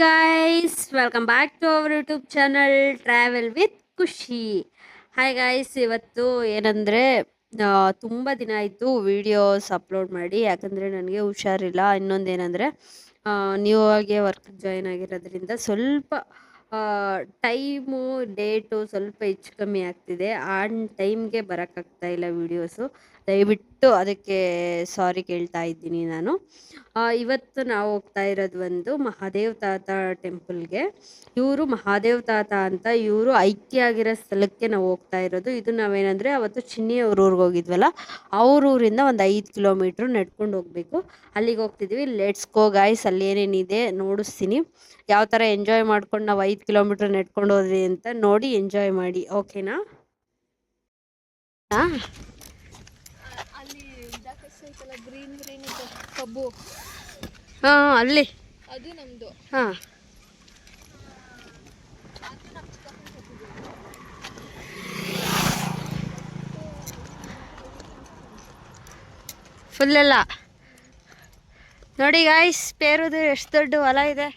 guys, welcome back to our YouTube channel Travel with ಖುಷಿ. Hi guys, ಇವತ್ತು ಏನಂದರೆ ತುಂಬ ದಿನ ಆಯಿತು ವಿಡಿಯೋಸ್ ಅಪ್ಲೋಡ್ ಮಾಡಿ. ಯಾಕಂದರೆ ನನಗೆ ಹುಷಾರಿಲ್ಲ. ಇನ್ನೊಂದೇನೆಂದರೆ ನ್ಯೂ ಆಗಿ ವರ್ಕ್ ಜಾಯಿನ್ ಆಗಿರೋದ್ರಿಂದ ಸ್ವಲ್ಪ ಟೈಮು ಡೇಟು ಸ್ವಲ್ಪ ಹೆಚ್ಚು ಕಮ್ಮಿ ಆಗ್ತಿದೆ. ಟೈಮ್ಗೆ ಬರೋಕ್ಕಾಗ್ತಾ ಇಲ್ಲ ವೀಡಿಯೋಸು. ದಯವಿಟ್ಟು ಅದಕ್ಕೆ ಸಾರಿ ಕೇಳ್ತಾ ಇದ್ದೀನಿ ನಾನು. ಇವತ್ತು ನಾವು ಹೋಗ್ತಾ ಇರೋದು ಒಂದು ಮಹಾದೇವ್ ತಾತ ಟೆಂಪಲ್ಗೆ. ಇವರು ಮಹಾದೇವ್ ತಾತ ಅಂತ, ಇವರು ಐಕ್ಯ ಆಗಿರೋ ಸ್ಥಳಕ್ಕೆ ನಾವು ಹೋಗ್ತಾ ಇರೋದು. ಇದು ನಾವೇನಂದರೆ ಅವತ್ತು ಚಿನ್ನಿ ಅವ್ರ ಊರಿಗೆ ಹೋಗಿದ್ವಲ್ಲ, ಅವ್ರ ಊರಿಂದ ಒಂದು 5 ಕಿಲೋಮೀಟ್ರ್ ನಡ್ಕೊಂಡು ಹೋಗಬೇಕು. ಅಲ್ಲಿಗೆ ಹೋಗ್ತಿದ್ವಿ. Let's go guys. ಅಲ್ಲಿ ಏನೇನಿದೆ ನೋಡಿಸ್ತೀನಿ. ಯಾವ ಥರ ಎಂಜಾಯ್ ಮಾಡ್ಕೊಂಡು ನಾವು 5 ಕಿಲೋಮೀಟ್ರ್ ನಡ್ಕೊಂಡು ಹೋದ್ವಿ ಅಂತ ನೋಡಿ ಎಂಜಾಯ್ ಮಾಡಿ. ಓಕೆನಾ? ಹಾಂ, ಹಾಂ ಅಲ್ಲಿ ಅದು ನಮ್ದು. ಹಾಂ, ಫುಲ್ಲೆಲ್ಲ ನೋಡಿ ಗಾಯ್ಸ್. ಪೇರುದು ಎಷ್ಟು ದೊಡ್ಡ ಹೊಲ ಇದೆ.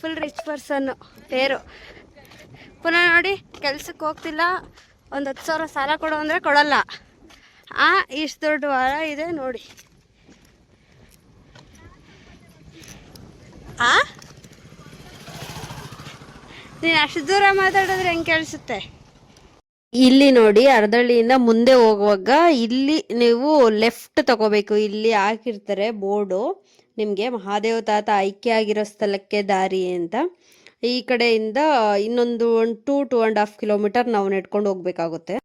ಫುಲ್ ರಿಚ್ ಪರ್ಸನ್ನು ಪೇರು. ಪುನಃ ನೋಡಿ, ಕೆಲ್ಸಕ್ಕೆ ಹೋಗ್ತಿಲ್ಲ, ಒಂದು 10,000 ಸಾಲ ಕೊಡು ಅಂದರೆ ಕೊಡಲ್ಲ. ಇಷ್ಟು ದೊಡ್ಡ ಹೊಲ ಇದೆ ನೋಡಿ. ನೀನು ಅಷ್ಟು ದೂರ ಮಾತಾಡಿದ್ರೆ ಹೆಂಗೆ ಕೇಳಿಸುತ್ತೆ? ಇಲ್ಲಿ ನೋಡಿ, ಅರ್ಧಳ್ಳಿಯಿಂದ ಮುಂದೆ ಹೋಗುವಾಗ ಇಲ್ಲಿ ನೀವು ಲೆಫ್ಟ್ ತಗೋಬೇಕು. ಇಲ್ಲಿ ಹಾಕಿರ್ತಾರೆ ಬೋರ್ಡು ನಿಮಗೆ, ಮಹಾದೇವ್ ತಾತ ಐಕ್ಯ ಆಗಿರೋ ಸ್ಥಳಕ್ಕೆ ದಾರಿ ಅಂತ. ಈ ಕಡೆಯಿಂದ ಇನ್ನೊಂದು 2.5 ಕಿಲೋಮೀಟರ್ ನಾವು ನಡ್ಕೊಂಡು ಹೋಗ್ಬೇಕಾಗುತ್ತೆ.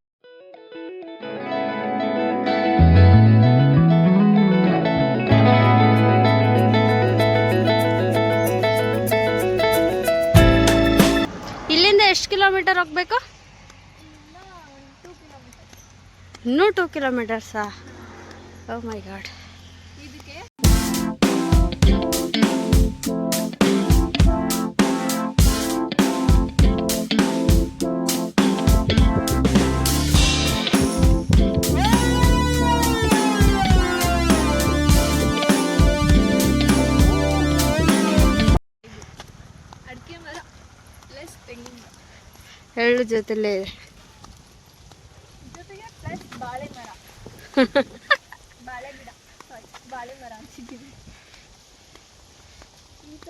ಇಲ್ಲಿಂದ ಎಷ್ಟು ಕಿಲೋಮೀಟರ್ ಹೋಗ್ಬೇಕು? ಇನ್ನೂ 2 ಕಿಲೋಮೀಟರ್ಸಾ? ಓ ಮೈ ಗಾಡ್. ಎಳ್ಳು ಜೊತೆಲೇ ಇದೆ. ಜೊತೆಗೆ ಪ್ಲಸ್ ಬಾಳೆ ಮರ. ಬಾಳೆ ಗಿಡ, ಬಾಳೆ ಮರ ಹಚ್ಚಿದ್ದೀವಿ.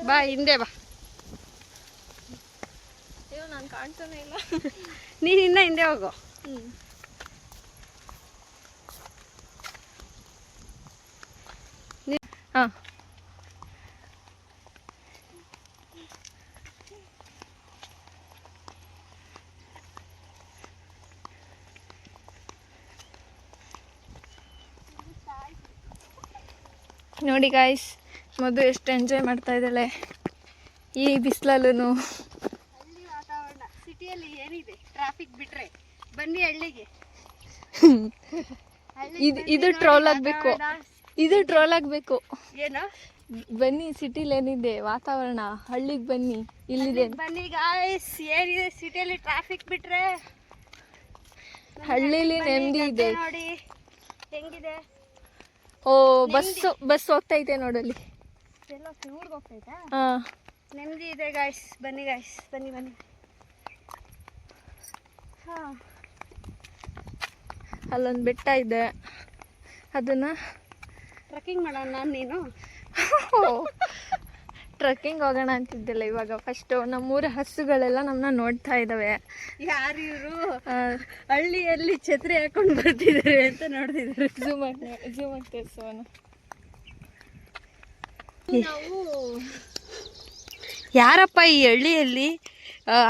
ಬಾ ಹಿಂದೆ ಬಾ. ಅಯ್ಯೋ, ನಾನು ಕಾಣ್ತಾನೆ ಇಲ್ಲ. ನೀನು ಇನ್ನ ಹಿಂದೆ ಹೋಗು. ಹಾಂ, ನೋಡಿ ಗಾಯ್ಸ್, ಮಧು ಎಷ್ಟು ಎಂಜಾಯ್ ಮಾಡ್ತಾ ಇದ್ದಾಳೆ ಈ ಬಿಸಿಲಲ್ಲೂ. ಹಳ್ಳಿ ವಾತಾವರಣ. ಸಿಟಿಯಲ್ಲಿ ಏನಿದೆ ಟ್ರಾಫಿಕ್ ಬಿಟ್ರೆ. ಬನ್ನಿ ಹಳ್ಳಿಗೆ. ಇದು ಟ್ರೋಲ್ ಆಗಬೇಕು, ಇದು ಟ್ರೋಲ್ ಆಗಬೇಕು. ಏನು? ಬನ್ನಿ, ಸಿಟಿಲಿ ಏನಿದೆ ವಾತಾವರಣ, ಹಳ್ಳಿಗೆ ಬನ್ನಿ, ಇಲ್ಲಿದೆ. ಬನ್ನಿ ಗಾಯ್ಸ್, ಏನಿದೆ ಸಿಟಿಯಲ್ಲಿ ಟ್ರಾಫಿಕ್ ಬಿಟ್ರೆ. ಹಳ್ಳಿಲಿ ನೆಮ್ಮದಿ ಇದೆ ನೋಡಿ ಹೆಂಗಿದೆ. ಓ, ಬಸ್ ಹೋಗ್ತಾ ಇದೆ ನೋಡಲ್ಲಿ. ಎಲ್ಲ ಊರಿಗೆ ಹೋಗ್ತೈತಾ? ಹಾಂ, ನೆಮ್ಮದಿ ಇದೆ ಗಾಯ್ಸ್. ಬನ್ನಿ ಗಾಯ್ಸ್, ಬನ್ನಿ ಬನ್ನಿ. ಹಾಂ, ಅಲ್ಲೊಂದು ಬೆಟ್ಟ ಇದೆ, ಅದನ್ನು ಟ್ರೆಕ್ಕಿಂಗ್ ಮಾಡೋಣ. ನೀನು ಟ್ರೆಕ್ಕಿಂಗ್ ಹೋಗೋಣ ಅಂತಿದ್ದೆಲ್ಲ. ಇವಾಗ ಫಸ್ಟು ನಮ್ಮೂರ ಹಸುಗಳೆಲ್ಲ ನಮ್ಮನ್ನ ನೋಡ್ತಾ ಇದ್ದಾವೆ. ಯಾರು ಇವರು ಹಳ್ಳಿಯಲ್ಲಿ ಛತ್ರಿ ಹಾಕೊಂಡು ಬರ್ತಿದ್ದಾರೆ ಅಂತ ನೋಡ್ತಿದ್ದಾರೆ. ಝೂಮ್ ಆಗ್ತದೆ ಸೋನು. ನಾವು ಯಾರಪ್ಪ ಈ ಹಳ್ಳಿಯಲ್ಲಿ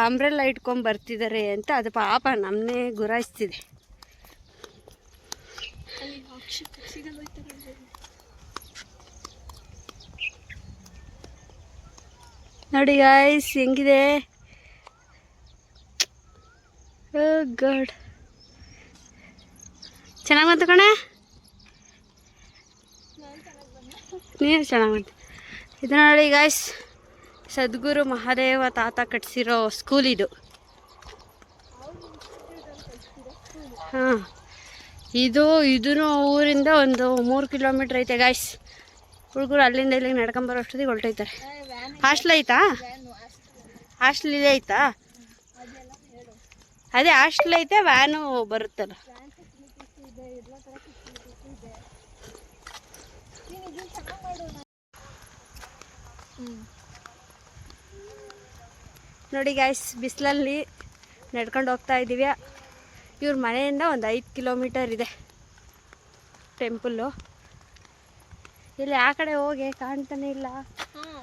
ಅಂಬ್ರೆಲ್ಲ ಇಟ್ಕೊಂಡು ಬರ್ತಿದ್ದಾರೆ ಅಂತ, ಅದು ಪಾಪ ನಮ್ಮನ್ನೇ ಗುರಾಯಿಸ್ತಿದೆ. ನೋಡಿ ಗಾಯ್ಸ್ ಹೆಂಗಿದೆ. ಗಾಡ್, ಚೆನ್ನಾಗಿ ಬಂತು ಕಣೆ. ನೀನು ಚೆನ್ನಾಗಿ ಬಂತು. ಇದು ನೋಡಿ ಗಾಯ್ಸ್, ಸದ್ಗುರು ಮಹಾದೇವ ತಾತ ಕಟ್ಸಿರೋ ಸ್ಕೂಲ್ ಇದು. ಹಾಂ, ಇದೂ ಊರಿಂದ ಒಂದು 3 ಕಿಲೋಮೀಟ್ರ್ ಐತೆ ಗಾಯ್ಸ್. ಹುಡುಗರು ಅಲ್ಲಿಂದ ಇಲ್ಲಿಗೆ ನಡ್ಕೊಂಬರೋ ಅಷ್ಟೊತ್ತಿಗೆ ಹೊರಟೈತಾರೆ. ಹಾಸ್ಟೆಲ್ ಐತಾ? ಹಾಸ್ಟೆಲ್ ಇಲ್ಲೇ ಐತಾ? ಅದೆಲ್ಲ ಹೇಳು. ಅದೇ ಹಾಸ್ಟೆಲ್ ಐತೆ, ವ್ಯಾನು ಬರುತ್ತಲ್ಲ. ವ್ಯಾನ್ ಫೆಸಿಲಿಟೀಸ್ ಇದೆ, ಎಲ್ಲ ಥರ ಫೆಸಿಲಿಟೀಸ್ ಇದೆ. ನೀನು ಇದನ್ನು ಚೆನ್ನಾಗಿ ಮಾಡೋಣ. ನೋಡಿ ಗಾಯ್ಸ್, ಬಿಸಿಲಲ್ಲಿ ನಡ್ಕೊಂಡು ಹೋಗ್ತಾ ಇದ್ದೀವಿ. ಇವ್ರ ಮನೆಯಿಂದ ಒಂದು 5 ಕಿಲೋಮೀಟರ್ ಇದೆ ಟೆಂಪಲ್ಲು. ಇಲ್ಲಿ ಆ ಕಡೆ ಹೋಗಿ ಕಾಣ್ತಾನೆ ಇಲ್ಲ.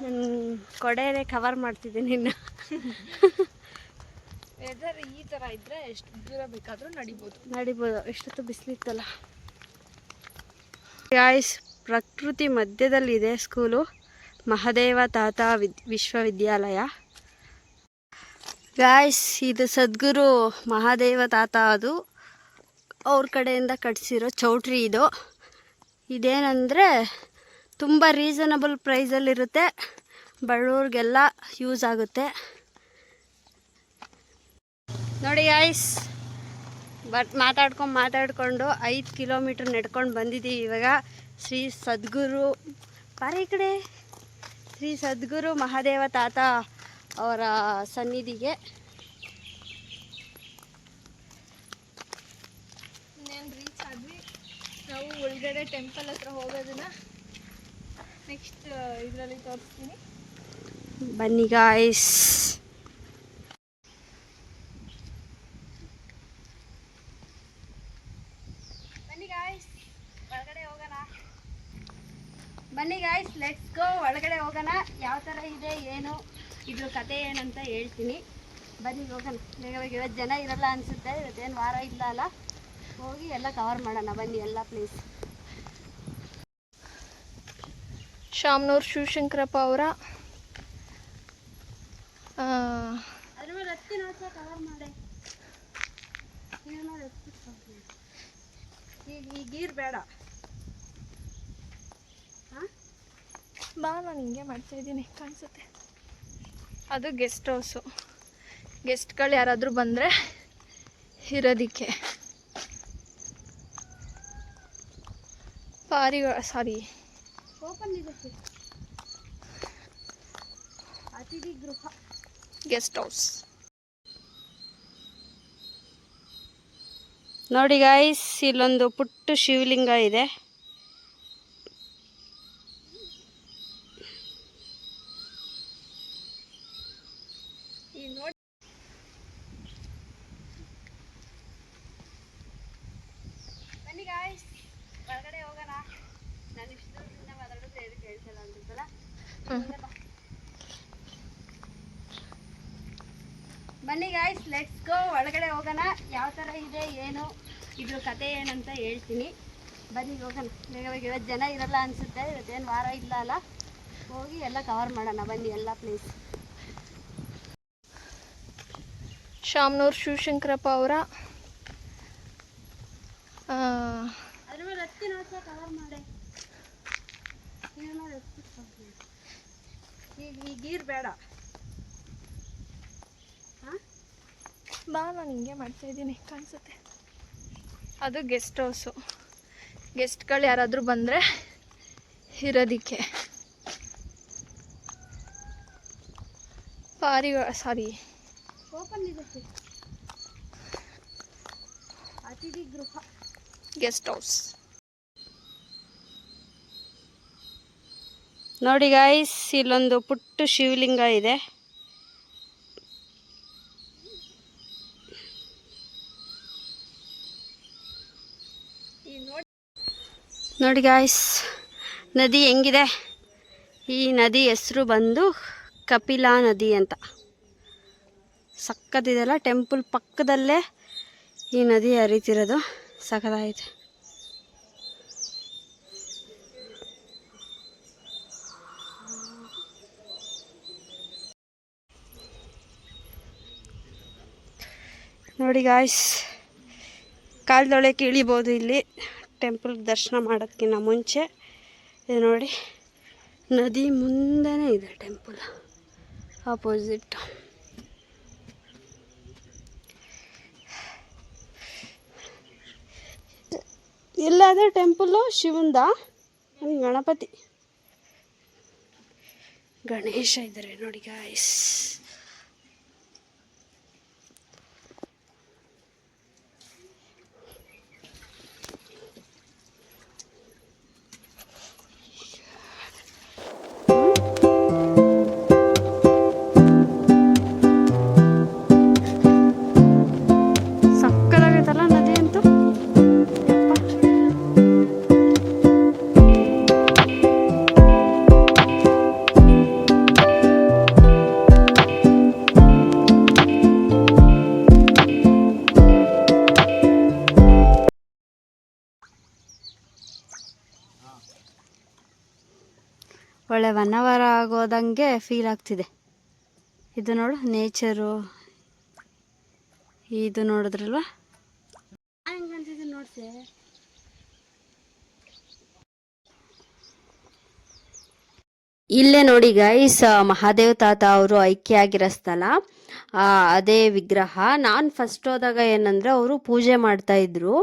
ನಾನು ಕೊಡೆನೇ ಕವರ್ ಮಾಡ್ತಿದ್ದೀನಿ ಇನ್ನು. ವೆದರ್ ಈ ಥರ ಇದ್ದರೆ ಎಷ್ಟು ದೂರ ಬೇಕಾದರೂ ನಡಿಬೋದು. ಎಷ್ಟೊತ್ತು ಬಿಸಿಲಿತ್ತಲ್ಲ ಗಾಯ್ಸ್. ಪ್ರಕೃತಿ ಮಧ್ಯದಲ್ಲಿದೆ ಸ್ಕೂಲು, ಮಹಾದೇವ ತಾತ ವಿಶ್ವವಿದ್ಯಾಲಯ. ಗಾಯ್ಸ್, ಇದು ಸದ್ಗುರು ಮಹಾದೇವ ತಾತ, ಅದು ಅವ್ರ ಕಡೆಯಿಂದ ಕಟ್ಸಿರೋ ಚೌಟ್ರಿ ಇದು. ಇದೇನೆಂದರೆ ತುಂಬ ರೀಸನಬಲ್ ಪ್ರೈಸಲ್ಲಿರುತ್ತೆ, ಬಡವ್ರಿಗೆಲ್ಲ ಯೂಸ್ ಆಗುತ್ತೆ. ನೋಡಿ ಗಾಯ್ಸ್, ಮಾತಾಡ್ಕೊಂಡು 5 ಕಿಲೋಮೀಟ್ರ್ ನಡ್ಕೊಂಡು ಬಂದಿದ್ದೀವಿ ಇವಾಗ ಶ್ರೀ ಸದ್ಗುರು ಈ ಕಡೆ ಶ್ರೀ ಸದ್ಗುರು ಮಹಾದೇವ ತಾತ ಅವರ ಸನ್ನಿಧಿಗೆ. ಇನ್ನೇನು ರೀಚ್ ಆದ್ವಿ ನಾವು. ಒಳಗಡೆ ಟೆಂಪಲ್ ಹತ್ರ ಹೋಗೋದನ್ನ ನೆಕ್ಸ್ಟ್ ಇದರಲ್ಲಿ ತೋರಿಸ್ತೀನಿ, ಬನ್ನಿ ಗಾಯ್ಸ್. ಬನ್ನಿ ಗಾಯ್ಸ್, ಲೆಟ್ಸ್ ಗೋ. ಒಳಗಡೆ ಹೋಗೋಣ. ಯಾವ ಥರ ಇದೆ ಏನು, ಇದ್ರ ಕತೆ ಏನಂತ ಹೇಳ್ತೀನಿ. ಬನ್ನಿ ಹೋಗೋಣ ಬೇಗ ಬೇಗ. ಇವತ್ತು ಜನ ಇರಲ್ಲ ಅನಿಸುತ್ತೆ, ಇವತ್ತೇನು ವಾರ ಇಲ್ಲ ಅಲ್ಲ. ಹೋಗಿ ಎಲ್ಲ ಕವರ್ ಮಾಡೋಣ ಬನ್ನಿ, ಎಲ್ಲ ಪ್ಲೇಸ್. ಶಾಮನೂರು ಶಿವಶಂಕರಪ್ಪ ಅವರ ಅದ್ರ ಮೇಲೆ ಹತ್ತಿ ನೋಡ್ತಾ ಕವರ್ ಮಾಡಿ. ಈಗ ಗೀರ್ ಬೇಡ. ಬಾ, ನಾನು ಹಿಂಗೆ ಮಾಡ್ತಾ ಇದ್ದೀನಿ ಕಾಣಿಸುತ್ತೆ. ಅದು ಗೆಸ್ಟ್ ಹೌಸು. ಗೆಸ್ಟ್ಗಳು ಯಾರಾದರೂ ಬಂದರೆ ಇರೋದಕ್ಕೆ. ಓಪನ್ ಇದೆ ಅತಿಥಿ ಗೃಹ, ಗೆಸ್ಟ್ ಹೌಸ್. ನೋಡಿ ಗಾಯ್ಸ್, ಇಲ್ಲೊಂದು ಪುಟ್ಟ ಶಿವಲಿಂಗ ಇದೆ. ಬನ್ನಿ ಗಾಯ್ಸ್, ಒಳಗಡೆ ಹೋಗೋಣ. ನಾನು ಇಷ್ಟು ದೂರದಿಂದ ಮಾತಾಡೋದು ಏನು ಕೇಳ್ಸಲ್ಲ ಅನ್ಸುತ್ತಲ್ಲ. ಬನ್ನಿ ಗಾಯ್ಸ್, ಲೆಟ್ಸ್ ಗೋ. ಒಳಗಡೆ ಹೋಗೋಣ. ಯಾವ ಥರ ಇದೆ ಏನು, ಇದ್ರ ಕತೆ ಏನಂತ ಹೇಳ್ತೀನಿ. ಬನ್ನಿ ಹೋಗೋಣ ಬೇಗ ಬೇಗ. ಇವತ್ತು ಜನ ಇರಲ್ಲ ಅನಿಸುತ್ತೆ, ಇವತ್ತೇನು ವಾರ ಇಲ್ಲ ಅಲ್ಲ. ಹೋಗಿ ಎಲ್ಲ ಕವರ್ ಮಾಡೋಣ ಬನ್ನಿ, ಎಲ್ಲ ಪ್ಲೇಸ್. ಶಾಮನೂರು ಶಿವಶಂಕರಪ್ಪ ಅವರ ಅದ್ರ ಮೇಲೆ ಹತ್ತಿ ನೋಡ್ತಾ ಕವರ್ ಮಾಡಿ. ಈಗ ಗೀರ್ ಬೇಡ. ಬಾ, ನಾನು ಹಿಂಗೆ ಮಾಡ್ತಾ ಇದ್ದೀನಿ ಕಾಣಿಸುತ್ತೆ. ಅದು ಗೆಸ್ಟ್ ಹೌಸು. ಗೆಸ್ಟ್ಗಳು ಯಾರಾದರೂ ಬಂದರೆ ಇರೋದಕ್ಕೆ. ಓಪನ್ ಇದೆ ಅತಿಥಿ ಗೃಹ, ಗೆಸ್ಟ್ ಹೌಸ್. ನೋಡಿ ಗಾಯ್ಸ್, ಇಲ್ಲೊಂದು ಪುಟ್ಟ ಶಿವಲಿಂಗ ಇದೆ. ನೋಡಿ ಗಾಯ್ಸ್, ನದಿ ಹೆಂಗಿದೆ. ಈ ನದಿ ಹೆಸರು ಬಂದು ಕಪಿಲಾ ನದಿ ಅಂತ. ಸಕ್ಕತ್ತಿದೆಲ್ಲ. ಟೆಂಪಲ್ ಪಕ್ಕದಲ್ಲೇ ಈ ನದಿ ಹರಿತಿರೋದು. ಸಕ್ಕತ್ತಾಗಿದೆ. ನೋಡಿ ಗಾಯ್ಸ್, ಕಾಲ್ದೊಳಕ್ಕೆ ಇಳಿಬೋದು ಇಲ್ಲಿ ಟೆಂಪಲ್ಗೆ ದರ್ಶನ ಮಾಡೋದಕ್ಕಿಂತ ಮುಂಚೆ. ಇದು ನೋಡಿ, ನದಿ ಮುಂದೆನೇ ಇದೆ ಟೆಂಪಲ್ ಆಪೋಸಿಟ್. ಎಲ್ಲಾದರೂ ಟೆಂಪಲ್ಲು ಶಿವಂದ, ಗಣಪತಿ ಗಣೇಶ ಇದ್ದಾರೆ ನೋಡಿ ಗಾಯ್ಸ್. ಒಳ್ಳೆ 1 ಅವರ್ ಆಗೋದಂಗೆ ಫೀಲ್ ಆಗ್ತಿದೆ. ಇದು ನೋಡು ನೇಚರು, ಇದು ನೋಡಿದ್ರಲ್ವಾ ಹೆಂಗೆ ಕಾಣ್ತಿದೆ ನೋಡ್ತೆ. ಇಲ್ಲೇ ನೋಡಿ ಗೈಸ್, ಮಹಾದೇವ್ ತಾತ ಅವರು ಐಕ್ಯ ಆಗಿರೋ ಸ್ಥಳ, ಅದೇ ವಿಗ್ರಹ. ನಾನು ಫಸ್ಟ್ ಹೋದಾಗ ಏನಂದರೆ ಅವರು ಪೂಜೆ ಮಾಡ್ತಾ ಇದ್ರು.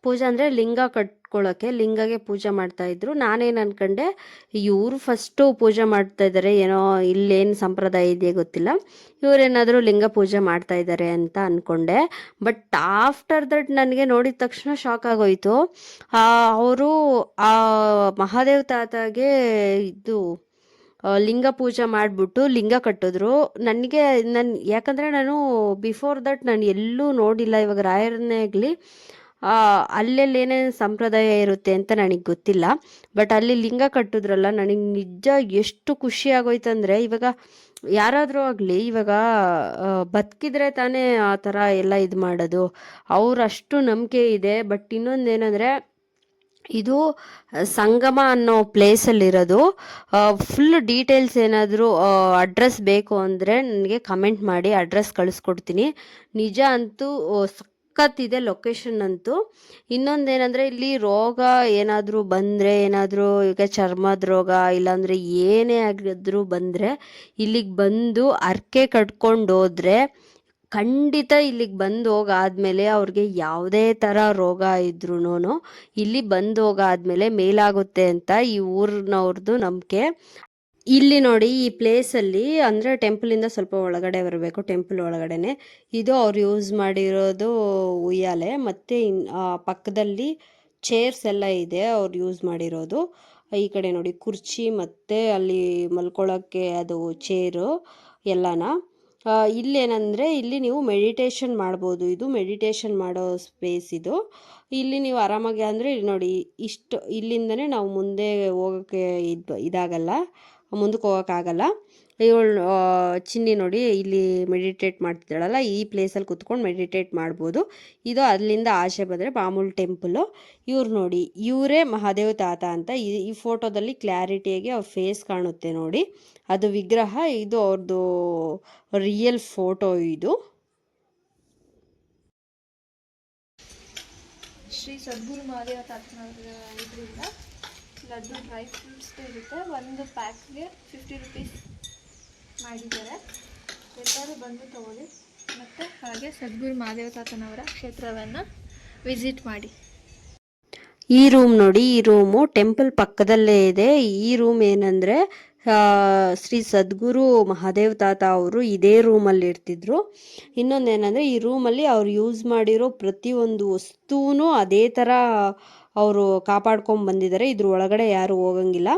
ಪೂಜೆ ಅಂದರೆ ಲಿಂಗ ಕಟ್ಕೊಳ್ಳೋಕ್ಕೆ, ಲಿಂಗಗೆ ಪೂಜೆ ಮಾಡ್ತಾ ಇದ್ರು. ನಾನೇನು ಅನ್ಕೊಂಡೆ ಇವರು ಫಸ್ಟು ಪೂಜೆ ಮಾಡ್ತಾ ಇದ್ದಾರೆ ಏನೋ, ಇಲ್ಲೇನು ಸಂಪ್ರದಾಯ ಇದೆಯೇ ಗೊತ್ತಿಲ್ಲ, ಇವರೇನಾದರೂ ಲಿಂಗ ಪೂಜೆ ಮಾಡ್ತಾ ಇದ್ದಾರೆ ಅಂತ ಅಂದ್ಕೊಂಡೆ. ಬಟ್ ಆಫ್ಟರ್ ದಟ್ ನನಗೆ ನೋಡಿದ ತಕ್ಷಣ ಶಾಕ್ ಆಗೋಯ್ತು. ಅವರು ಆ ಮಹಾದೇವ್ ತಾತಗೆ ಇದು ಲಿಂಗ ಪೂಜೆ ಮಾಡಿಬಿಟ್ಟು ಲಿಂಗ ಕಟ್ಟಿದ್ರು. ನನಗೆ ಯಾಕಂದರೆ ನಾನು ಬಿಫೋರ್ ದಟ್ ನಾನು ಎಲ್ಲೂ ನೋಡಿಲ್ಲ. ಇವಾಗ ರಾಯರನ್ನೇ ಆಗಲಿ ಅಲ್ಲೆಲ್ಲಿ ಏನೇನು ಸಂಪ್ರದಾಯ ಇರುತ್ತೆ ಅಂತ ನನಗೆ ಗೊತ್ತಿಲ್ಲ. ಬಟ್ ಅಲ್ಲಿ ಲಿಂಗ ಕಟ್ಟಿದ್ರಲ್ಲ, ನನಗೆ ನಿಜ ಎಷ್ಟು ಖುಷಿ ಆಗೋಯ್ತಂದರೆ, ಇವಾಗ ಯಾರಾದರೂ ಆಗಲಿ ಇವಾಗ ಬದುಕಿದ್ರೆ ತಾನೇ ಆ ಥರ ಎಲ್ಲ ಇದು ಮಾಡೋದು. ಅವರಷ್ಟು ನಂಬಿಕೆ ಇದೆ. ಬಟ್ ಇನ್ನೊಂದೇನೆಂದರೆ ಇದು ಸಂಗಮ ಅನ್ನೋ ಪ್ಲೇಸಲ್ಲಿರೋದು. ಫುಲ್ ಡೀಟೇಲ್ಸ್ ಏನಾದರೂ ಅಡ್ರೆಸ್ ಬೇಕು ಅಂದರೆ ನನಗೆ ಕಮೆಂಟ್ ಮಾಡಿ, ಅಡ್ರೆಸ್ ಕಳಿಸ್ಕೊಡ್ತೀನಿ. ನಿಜ ಅಂತೂ ಸಖತ್ತಿದೆ ಲೊಕೇಶನ್ ಅಂತೂ. ಇನ್ನೊಂದೇನೆಂದರೆ ಇಲ್ಲಿ ರೋಗ ಏನಾದರೂ ಬಂದರೆ, ಏನಾದರೂ ಈಗ ಚರ್ಮದ ರೋಗ ಇಲ್ಲಾಂದರೆ ಏನೇ ಆಗಿದ್ರೂ ಬಂದರೆ ಇಲ್ಲಿಗೆ ಬಂದು ಹರಕೆ ಕಟ್ಕೊಂಡು ಹೋದರೆ ಖಂಡಿತ ಇಲ್ಲಿಗೆ ಬಂದು ಹೋಗಾದ್ಮೇಲೆ ಅವ್ರಿಗೆ ಯಾವುದೇ ಥರ ರೋಗ ಇದ್ರೂ ಇಲ್ಲಿ ಬಂದು ಹೋಗಾದ್ಮೇಲೆ ಮೇಲಾಗುತ್ತೆ ಅಂತ ಈ ಊರಿನವ್ರದ್ದು ನಂಬಿಕೆ. ಇಲ್ಲಿ ನೋಡಿ ಈ ಪ್ಲೇಸಲ್ಲಿ ಅಂದರೆ ಟೆಂಪಲಿಂದ ಸ್ವಲ್ಪ ಒಳಗಡೆ ಬರಬೇಕು, ಟೆಂಪಲ್ ಒಳಗಡೆನೆ. ಇದು ಅವ್ರು ಯೂಸ್ ಮಾಡಿರೋದು ಉಯ್ಯಾಲೆ, ಮತ್ತು ಪಕ್ಕದಲ್ಲಿ ಚೇರ್ಸ್ ಎಲ್ಲ ಇದೆ ಅವ್ರು ಯೂಸ್ ಮಾಡಿರೋದು. ಈ ಕಡೆ ನೋಡಿ ಕುರ್ಚಿ, ಮತ್ತು ಅಲ್ಲಿ ಮಲ್ಕೊಳ್ಳೋಕ್ಕೆ ಅದು ಚೇರು ಎಲ್ಲನ. ಇಲ್ಲೇನಂದರೆ ಇಲ್ಲಿ ನೀವು ಮೆಡಿಟೇಷನ್ ಮಾಡ್ಬೋದು. ಇದು ಮೆಡಿಟೇಷನ್ ಮಾಡೋ ಸ್ಪೇಸ್ ಇದು. ಇಲ್ಲಿ ನೀವು ಆರಾಮಾಗಿ ಅಂದರೆ ನೋಡಿ ಇಷ್ಟು ಇಲ್ಲಿಂದನೇ ನಾವು ಮುಂದೆ ಹೋಗೋಕ್ಕೆ ಇದಾಗಲ್ಲ, ಮುಂದಕ್ಕೆ ಹೋಗೋಕ್ಕಾಗಲ್ಲ. ಇವಳು ಚಿನ್ನಿ ನೋಡಿ ಇಲ್ಲಿ ಮೆಡಿಟೇಟ್ ಮಾಡ್ತಿದ್ದಾಳಲ್ಲ, ಈ ಪ್ಲೇಸಲ್ಲಿ ಕುತ್ಕೊಂಡು ಮೆಡಿಟೇಟ್ ಮಾಡ್ಬೋದು. ಇದು ಅಲ್ಲಿಂದ ಆಚೆ ಬಂದರೆ ಮಾಮೂಲು ಟೆಂಪಲ್ಲು. ಇವ್ರು ನೋಡಿ ಇವರೇ ಮಹಾದೇವ್ ತಾತ ಅಂತ. ಈ ಫೋಟೋದಲ್ಲಿ ಕ್ಲಾರಿಟಿಯಾಗಿ ಅವ್ರ ಫೇಸ್ ಕಾಣುತ್ತೆ ನೋಡಿ, ಅದು ವಿಗ್ರಹ. ಇದು ಅವ್ರದ್ದು ರಿಯಲ್ ಫೋಟೋ ಇದು. ಶ್ರೀ ಸದ್ಗುರು ಮಹಾದೇವ ತಾತನವರ ಇದರಿಂದ ಲಡ್ಡು ಡ್ರೈ ಫ್ರೂಟ್ಸ್ ಇರುತ್ತೆ. ಒಂದು ಪ್ಯಾಕ್ಗೆ 50 ರುಪೀಸ್ ಮಾಡಿದ್ದಾರೆ. ಎಲ್ಲರೂ ಬಂದು ತಗೊಳ್ಳಿ. ಮತ್ತು ಹಾಗೆ ಸದ್ಗುರು ಮಹಾದೇವ ತಾತನವರ ಕ್ಷೇತ್ರವನ್ನು ವಿಸಿಟ್ ಮಾಡಿ. ಈ ರೂಮ್ ನೋಡಿ, ಈ ರೂಮು ಟೆಂಪಲ್ ಪಕ್ಕದಲ್ಲೇ ಇದೆ. ಈ ರೂಮ್ ಏನಂದರೆ ಶ್ರೀ ಸದ್ಗುರು ಮಹಾದೇವ್ ತಾತ ಅವರು ಇದೇ ರೂಮಲ್ಲಿ ಇರ್ತಿದ್ರು. ಇನ್ನೊಂದೇನೆಂದರೆ ಈ ರೂಮಲ್ಲಿ ಅವ್ರು ಯೂಸ್ ಮಾಡಿರೋ ಪ್ರತಿಯೊಂದು ವಸ್ತುವೂ ಅದೇ ಥರ ಅವರು ಕಾಪಾಡ್ಕೊಂಡು ಬಂದಿದ್ದಾರೆ. ಇದ್ರ ಒಳಗಡೆ ಯಾರು ಹೋಗಂಗಿಲ್ಲ.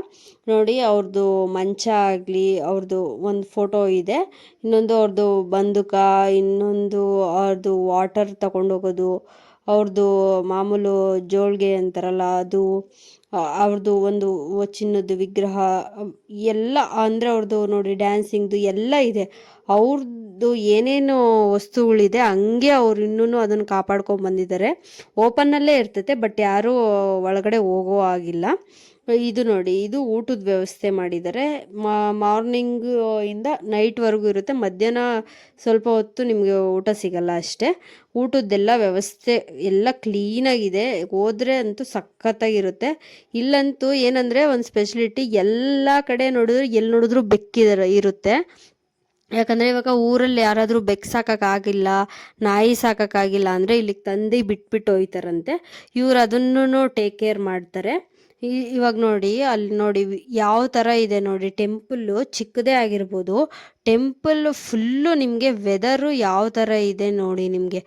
ನೋಡಿ ಅವ್ರದ್ದು ಮಂಚ ಆಗಲಿ, ಅವ್ರದ್ದು ಒಂದು ಫೋಟೋ ಇದೆ, ಇನ್ನೊಂದು ಅವ್ರದ್ದು ಬಂದೂಕ, ಇನ್ನೊಂದು ಅವ್ರದ್ದು ವಾಟರ್ ತಗೊಂಡೋಗೋದು, ಅವ್ರದ್ದು ಮಾಮೂಲು ಜೋಳಿಗೆ ಅಂತಾರಲ್ಲ ಅದು, ಅವ್ರದ್ದು ಒಂದು ಚಿನ್ನದ ವಿಗ್ರಹ ಎಲ್ಲ, ಅಂದರೆ ಅವ್ರದ್ದು ನೋಡಿ ಡ್ಯಾನ್ಸಿಂಗ್ದು ಎಲ್ಲ ಇದೆ. ಅವ್ರದ್ದು ಏನೇನು ವಸ್ತುಗಳಿದೆ ಹಂಗೆ ಅವ್ರು ಇನ್ನೂ ಅದನ್ನು ಕಾಪಾಡ್ಕೊಂಡು ಬಂದಿದ್ದಾರೆ. ಓಪನ್ನಲ್ಲೇ ಇರ್ತೈತೆ, ಬಟ್ ಯಾರೂ ಒಳಗಡೆ ಹೋಗೋ ಆಗಿಲ್ಲ. ಇದು ನೋಡಿ, ಇದು ಊಟದ ವ್ಯವಸ್ಥೆ ಮಾಡಿದ್ದಾರೆ. ಮಾರ್ನಿಂಗ್ ಇಂದ ನೈಟ್ವರೆಗೂ ಇರುತ್ತೆ. ಮಧ್ಯಾಹ್ನ ಸ್ವಲ್ಪ ಹೊತ್ತು ನಿಮಗೆ ಊಟ ಸಿಗಲ್ಲ ಅಷ್ಟೇ. ಊಟದ್ದೆಲ್ಲ ವ್ಯವಸ್ಥೆ ಎಲ್ಲ ಕ್ಲೀನಾಗಿದೆ. ಹೋದರೆ ಅಂತೂ ಸಖತ್ತಾಗಿರುತ್ತೆ. ಇಲ್ಲಂತೂ ಏನಂದರೆ ಒಂದು ಸ್ಪೆಷಲಿಟಿ, ಎಲ್ಲ ಕಡೆ ನೋಡಿದ್ರು ಎಲ್ಲಿ ನೋಡಿದ್ರು ಇರುತ್ತೆ. ಯಾಕಂದರೆ ಇವಾಗ ಊರಲ್ಲಿ ಯಾರಾದರೂ ಬೆಕ್ಕು ಸಾಕೋಕ್ಕಾಗಿಲ್ಲ, ನಾಯಿ ಸಾಕೋಕ್ಕಾಗಿಲ್ಲ ಅಂದರೆ ಇಲ್ಲಿಗೆ ತಂದು ಬಿಟ್ಬಿಟ್ಟು ಹೋಯ್ತಾರಂತೆ. ಇವ್ರು ಅದನ್ನು ಟೇಕ್ ಕೇರ್ ಮಾಡ್ತಾರೆ. ಇವಾಗ ನೋಡಿ ಅಲ್ಲಿ ನೋಡಿ ಯಾವ ಥರ ಇದೆ ನೋಡಿ. ಟೆಂಪಲ್ಲು ಚಿಕ್ಕದೇ ಆಗಿರ್ಬೋದು, ಟೆಂಪಲ್ ಫುಲ್ಲು ನಿಮಗೆ ವೆದರು ಯಾವ ಥರ ಇದೆ ನೋಡಿ, ನಿಮಗೆ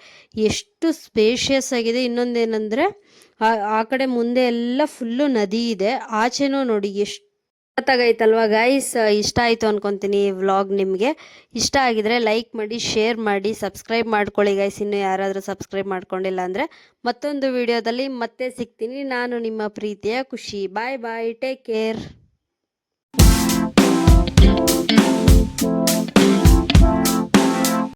ಎಷ್ಟು ಸ್ಪೇಷಿಯಸ್ ಆಗಿದೆ. ಇನ್ನೊಂದೇನೆಂದರೆ ಆ ಕಡೆ ಮುಂದೆ ಎಲ್ಲ ಫುಲ್ಲು ನದಿ ಇದೆ. ಆಚೆನೂ ನೋಡಿ ಎಷ್ಟು ಗೊತ್ತಾಗೈತಲ್ವ ಗೈಸ್. ಇಷ್ಟ ಆಯಿತು ಅನ್ಕೊತೀನಿ ಈ ವ್ಲಾಗ್. ನಿಮಗೆ ಇಷ್ಟ ಆಗಿದ್ರೆ ಲೈಕ್ ಮಾಡಿ, ಶೇರ್ ಮಾಡಿ, ಸಬ್ಸ್ಕ್ರೈಬ್ ಮಾಡ್ಕೊಳ್ಳಿ ಗೈಸ್. ಇನ್ನೂ ಯಾರಾದರೂ ಸಬ್ಸ್ಕ್ರೈಬ್ ಮಾಡ್ಕೊಂಡಿಲ್ಲ ಅಂದರೆ ಮತ್ತೊಂದು ವಿಡಿಯೋದಲ್ಲಿ ಮತ್ತೆ ಸಿಗ್ತೀನಿ. ನಾನು ನಿಮ್ಮ ಪ್ರೀತಿಯ ಖುಷಿ. ಬಾಯ್ ಬಾಯ್, ಟೇಕ್ ಕೇರ್.